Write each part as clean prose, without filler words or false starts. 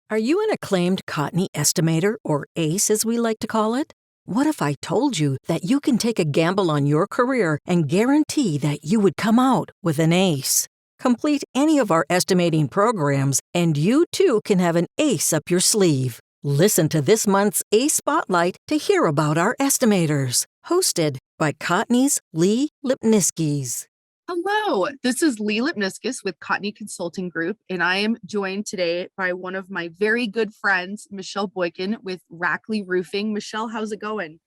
Are you an acclaimed Cotney Estimator, or ACE as we like to call it? What if I told you that you can take a gamble on your career and guarantee that you would come out with an ACE? Complete any of our estimating programs, and you too can have an ACE up your sleeve. Listen to this month's ACE Spotlight to hear about our estimators. Hosted by Cotney's Lee Lipniskis. Hello, this is Lee Lipniskis with Cotney Consulting Group, and I am joined today by one of my very good friends, Michelle Boykin with Rackley Roofing. Michelle, how's it going?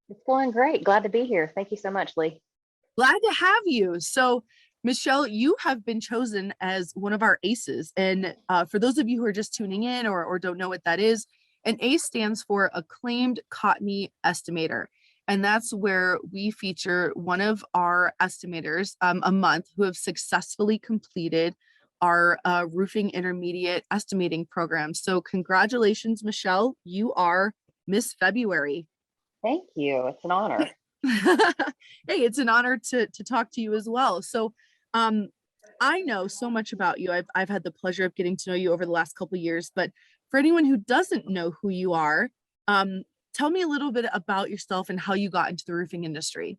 It's going great. Glad to be here. Thank you so much, Lee. Glad to have you. So, Michelle, you have been chosen as one of our ACEs. And for those of you who are just tuning in or don't know what that is, an ACE stands for Acclaimed Cotney Estimator. And that's where we feature one of our estimators a month who have successfully completed our roofing intermediate estimating program. So congratulations, Michelle. You are Miss February. Thank you. It's an honor. Hey, it's an honor to talk to you as well. So I know so much about you. I've had the pleasure of getting to know you over the last couple of years, but for anyone who doesn't know who you are, tell me a little bit about yourself and how you got into the roofing industry.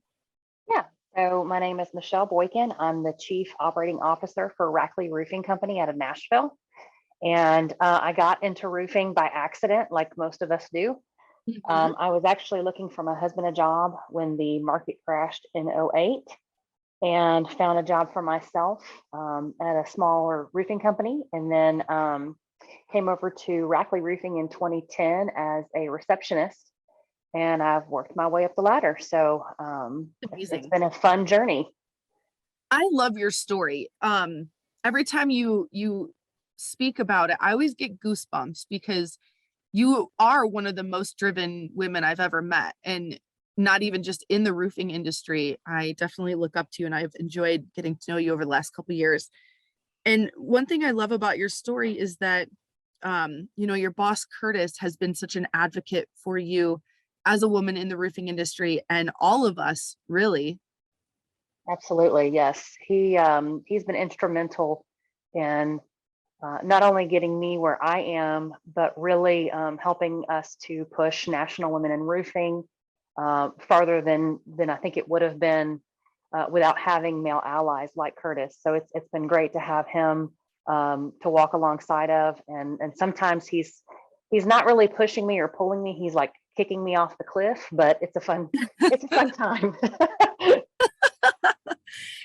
Yeah. So my name is Michelle Boykin. I'm the Chief Operating Officer for Rackley Roofing Company out of Nashville. And I got into roofing by accident, like most of us do. Mhm. I was actually looking for my husband a job when the market crashed in '08 and found a job for myself at a smaller roofing company. And then came over to Rackley Roofing in 2010 as a receptionist. And I've worked my way up the ladder. So it's Amazing. been a fun journey. I love your story. Every time you speak about it, I always get goosebumps because you are one of the most driven women I've ever met. And not even just in the roofing industry. I definitely look up to you and I've enjoyed getting to know you over the last couple of years. And one thing I love about your story is that your boss Curtis has been such an advocate for you as a woman in the roofing industry and all of us, really. Absolutely, yes. He's been instrumental in not only getting me where I am, but really helping us to push National Women in Roofing farther than I think it would have been without having male allies like Curtis. So it's been great to have him to walk alongside of, and sometimes he's not really pushing me or pulling me. He's like kicking me off the cliff, but it's a fun time.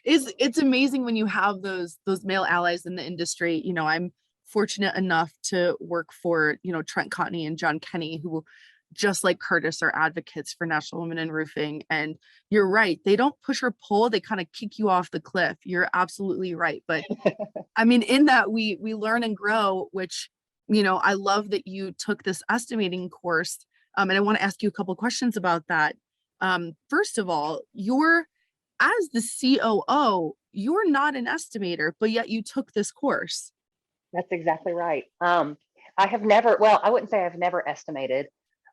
It's amazing when you have those male allies in the industry. I'm fortunate enough to work for, Trent Cotney and John Kenny, who just like Curtis are advocates for National Women in Roofing. And you're right, they don't push or pull, they kind of kick you off the cliff. You're absolutely right. But I mean, in that we learn and grow, which, I love that you took this estimating course. And I want to ask you a couple of questions about that. First of all, you're as the COO, you're not an estimator, but yet you took this course. That's exactly right. I have never, well, I wouldn't say I've never estimated.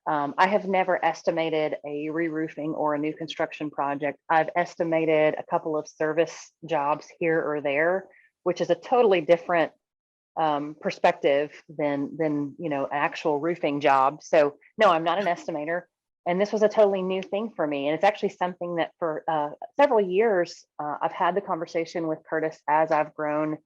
I have never estimated a re-roofing or a new construction project. I've estimated a couple of service jobs here or there, which is a totally different perspective than actual roofing job. So no, I'm not an estimator, and this was a totally new thing for me. And it's actually something that for several years I've had the conversation with Curtis as I've grown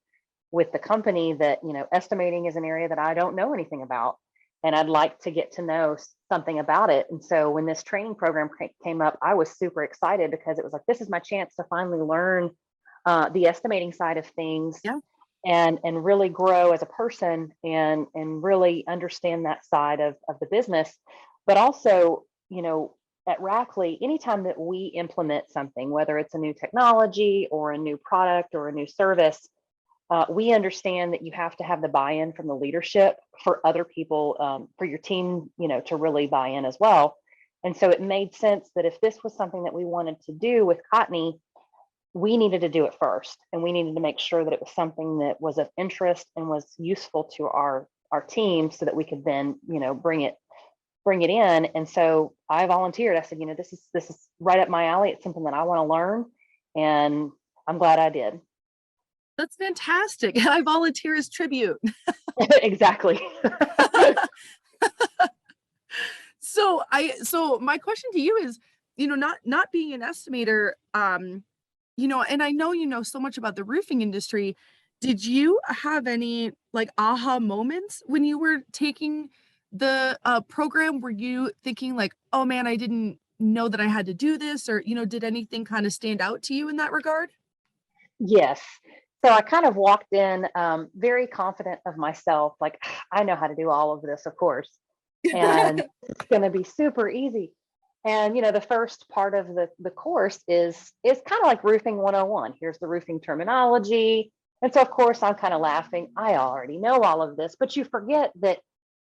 with the company that estimating is an area that I don't know anything about, and I'd like to get to know something about it. And so when this training program came up, I was super excited because it was like, this is my chance to finally learn the estimating side of things Yeah. and really grow as a person and really understand that side of the business. But also, at Rackley, anytime that we implement something, whether it's a new technology or a new product or a new service, we understand that you have to have the buy-in from the leadership for other people, for your team, to really buy in as well. And so it made sense that if this was something that we wanted to do with Cotney, we needed to do it first, and we needed to make sure that it was something that was of interest and was useful to our team, so that we could then bring it in. And so I volunteered. I said, this is right up my alley. It's something that I want to learn, and I'm glad I did. That's fantastic. I volunteer as tribute. Exactly. So my question to you is, not being an estimator, and I know you know so much about the roofing industry. Did you have any like aha moments when you were taking the program? Were you thinking like, oh man, I didn't know that I had to do this, or did anything kind of stand out to you in that regard? Yes. So I kind of walked in very confident of myself, like I know how to do all of this, of course, and it's going to be super easy. And the first part of the course is kind of like roofing 101. Here's the roofing terminology. And so of course I'm kind of laughing. I already know all of this, but you forget that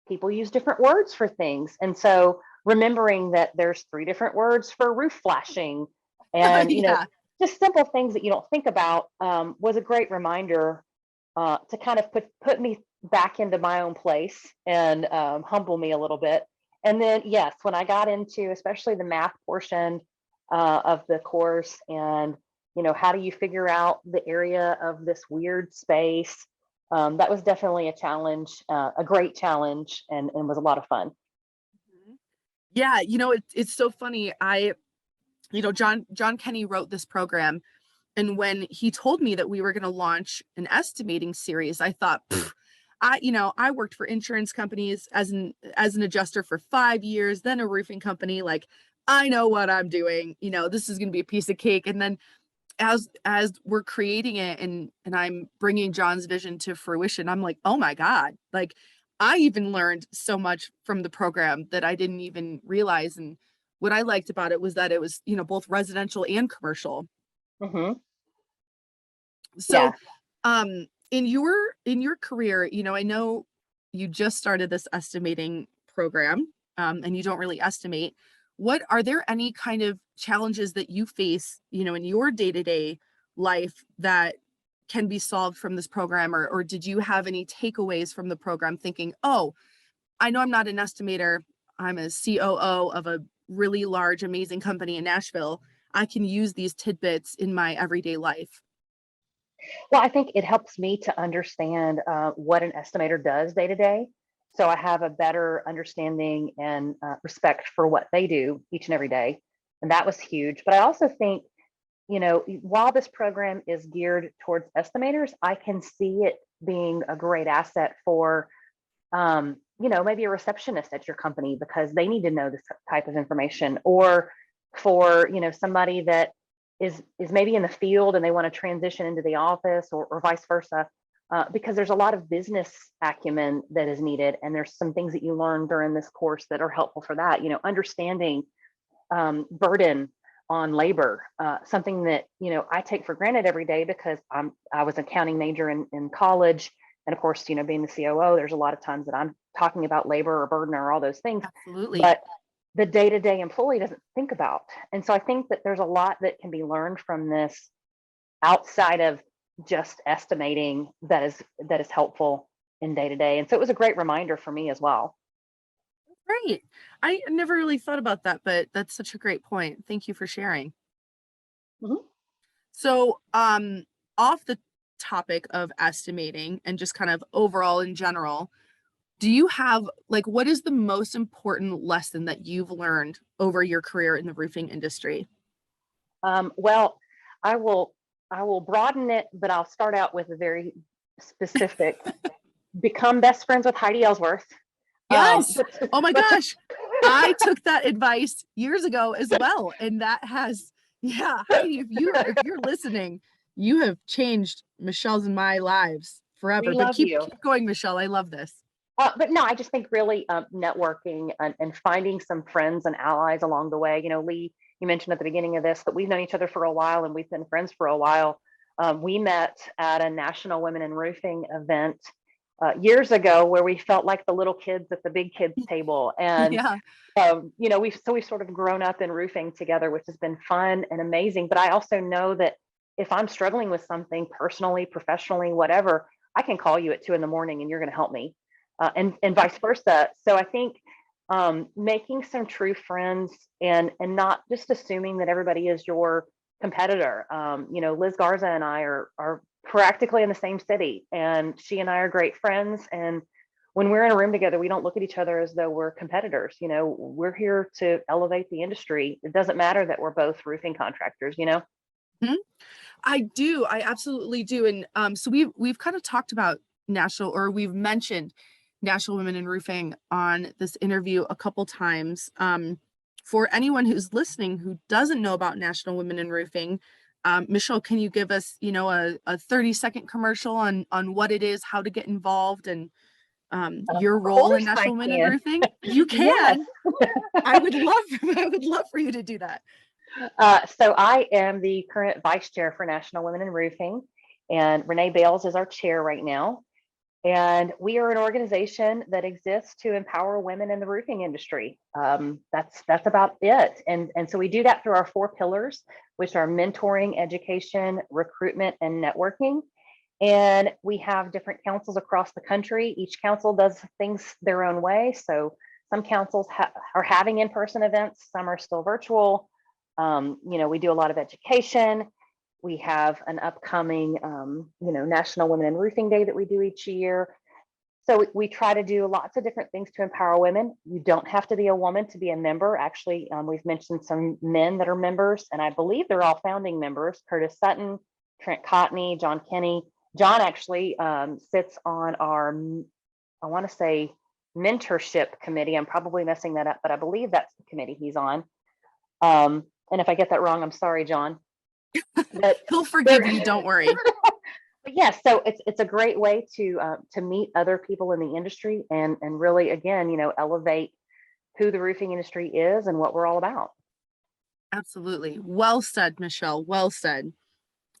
people use different words for things. And so remembering that there's three different words for roof flashing and Yeah. just simple things that you don't think about was a great reminder to kind of put me back into my own place and humble me a little bit. And then, yes, when I got into especially the math portion of the course, and how do you figure out the area of this weird space? That was definitely a challenge, a great challenge, and was a lot of fun. Mhm. Yeah, it's so funny. John Kenny wrote this program, and when he told me that we were going to launch an estimating series, I thought, "Pfft, I worked for insurance companies as an adjuster for 5 years, then a roofing company. Like, I know what I'm doing. This is going to be a piece of cake." And then as we're creating it, and I'm bringing John's vision to fruition, I'm like, oh my God, like I even learned so much from the program that I didn't even realize. And what I liked about it was that it was, both residential and commercial. Hmm. So, Yeah. in your career, I know you just started this estimating program, and you don't really estimate. What are there any kind of challenges that you face, in your day-to-day life that can be solved from this program, or did you have any takeaways from the program thinking, oh, I know I'm not an estimator, I'm a COO of a really large, amazing company in Nashville. I can use these tidbits in my everyday life. Well, I think it helps me to understand what an estimator does day to day. So I have a better understanding and respect for what they do each and every day. And that was huge. But I also think, while this program is geared towards estimators, I can see it being a great asset for, maybe a receptionist at your company because they need to know this type of information, or for, somebody that is maybe in the field and they want to transition into the office, or vice versa, because there's a lot of business acumen that is needed, and there's some things that you learn during this course that are helpful for that. Understanding burden on labor, something that I take for granted every day because I was an accounting major in college, and of course, being the COO, there's a lot of times that I'm talking about labor or burden or all those things, Absolutely. but the day-to-day employee doesn't think about. And so I think that there's a lot that can be learned from this outside of just estimating that is helpful in day to day. And so it was a great reminder for me as well. Right. I never really thought about that, but that's such a great point. Thank you for sharing. Mhm. So, off the topic of estimating and just kind of overall in general, do you have like what is the most important lesson that you've learned over your career in the roofing industry? Well, I will I will broaden it, but I'll start out with a very specific: become best friends with Heidi Ellsworth. Yes. But Oh my but gosh. I took that advice years ago as well, and that has, yeah, Heidi, if you're listening, you have changed Michelle's and my lives forever. we But love keep you. keep going, Michelle. I love this. But no, I just think really networking and finding some friends and allies along the way. Lee, you mentioned at the beginning of this that we've known each other for a while and we've been friends for a while. We met at a National Women in Roofing event years ago where we felt like the little kids at the big kids table. And, Yeah. we've sort of grown up in roofing together, which has been fun and amazing. But I also know that if I'm struggling with something personally, professionally, whatever, I can call you at 2 in the morning and you're going to help me, and vice versa. So I think making some true friends, and not just assuming that everybody is your competitor. Liz Garza and I are practically in the same city, and she and I are great friends, and when we're in a room together, we don't look at each other as though we're competitors. We're here to elevate the industry. It doesn't matter that we're both roofing contractors. Mhm. I do. I absolutely do. And so we've kind of talked about we've mentioned National Women in Roofing on this interview a couple times. For anyone who's listening who doesn't know about National Women in Roofing, Michelle, can you give us, a 30-second commercial on what it is, how to get involved, and Of your role in course I National Women in can. Roofing? You Yes. can. I would love for you to do that. So I am the current vice chair for National Women in Roofing, and Renee Bales is our chair right now. And we are an organization that exists to empower women in the roofing industry. That's about it. And so we do that through our 4 pillars, which are mentoring, education, recruitment, and networking. And we have different councils across the country. Each council does things their own way. So some councils are having in-person events, some are still virtual. We do a lot of education. We have an upcoming, National Women in Roofing Day that we do each year. So we try to do lots of different things to empower women. You don't have to be a woman to be a member. Actually, we've mentioned some men that are members, and I believe they're all founding members: Curtis Sutton, Trent Cotney, John Kenny. John actually sits on our, I want to say, mentorship committee. I'm probably messing that up, but I believe that's the committee he's on. And if I get that wrong, I'm sorry, John. But He'll forgive you, don't worry. But yes, so it's a great way to meet other people in the industry and really, again, elevate who the roofing industry is and what we're all about. Absolutely. Well said, Michelle. Well said.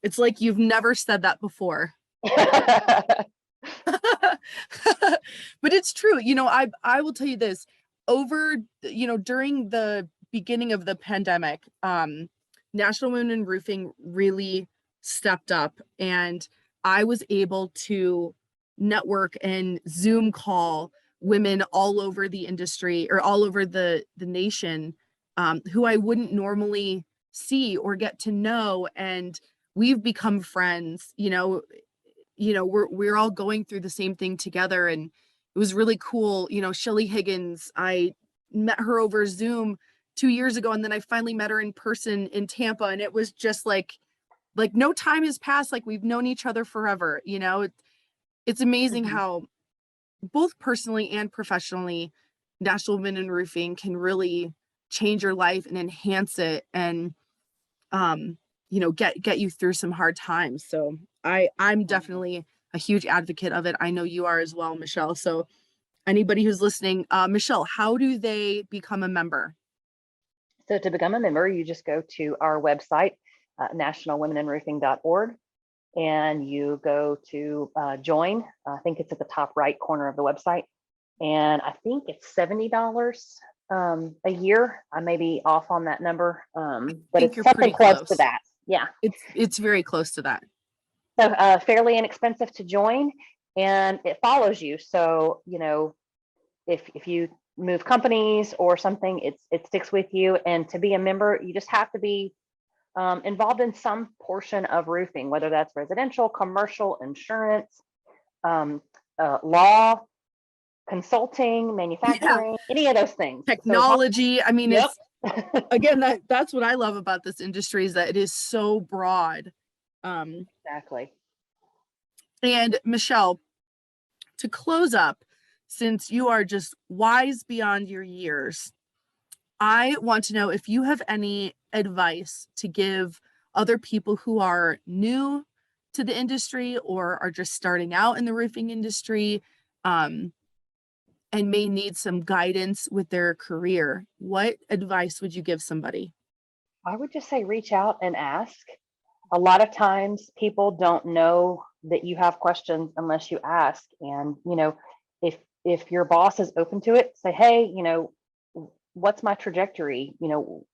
It's like you've never said that before. But it's true. I will tell you this. During the beginning of the pandemic, National Women in Roofing really stepped up, and I was able to network and Zoom call women all over the industry, or all over the nation, who I wouldn't normally see or get to know. And we've become friends. We're all going through the same thing together, and it was really cool. Shelly Higgins, I met her over Zoom 2 years ago, and then I finally met her in person in Tampa, and it was just like no time has passed, like we've known each other forever. It's amazing Mhm. how both personally and professionally, National Women in Roofing can really change your life and enhance it, and get you through some hard times. So I'm definitely a huge advocate of it. I know you are as well, Michelle. So anybody who's listening, Michelle, how do they become a member? So to become a member, you just go to our website, nationalwomeninroofing.org, and you go to join. I think it's at the top right corner of the website. And I think it's $70 a year. I may be off on that number, but think it's you're something pretty close to close. that. Yeah. It's very close to that. So fairly inexpensive to join, and it follows you. So, if you move companies or something, it sticks with you. And to be a member, you just have to be involved in some portion of roofing, whether that's residential, commercial, insurance, law, consulting, Yeah. manufacturing, any of those things. So as long, Technology. I mean, yep. it's again, that's what I love about this industry, is that it is so broad. Exactly. And Michelle, to close up, since you are just wise beyond your years, I want to know if you have any advice to give other people who are new to the industry or are just starting out in the roofing industry, and may need some guidance with their career. What advice would you give somebody? I would just say reach out and ask. A lot of times people don't know that you have questions unless you ask. And, if your boss is open to it, say, hey, what's my trajectory?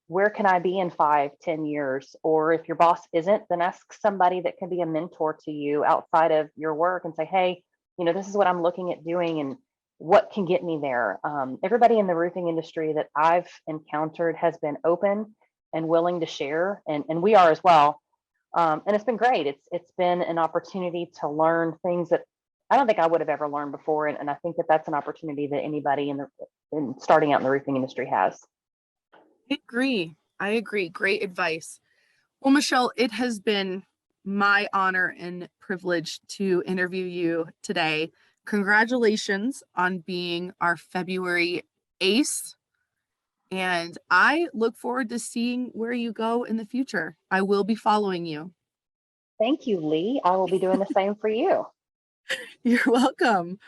Where can I be in 5, 10 years? Or if your boss isn't, then ask somebody that can be a mentor to you outside of your work and say, hey, this is what I'm looking at doing and what can get me there. Everybody in the roofing industry that I've encountered has been open and willing to share, and we are as well. And it's been great. It's been an opportunity to learn things that I don't think I would have ever learned before. And I think that that's an opportunity that anybody in starting out in the roofing industry has. I agree. I agree. Great advice. Well, Michelle, it has been my honor and privilege to interview you today. Congratulations on being our February ace. And I look forward to seeing where you go in the future. I will be following you. Thank you, Lee. I will be doing the same for you. You're welcome.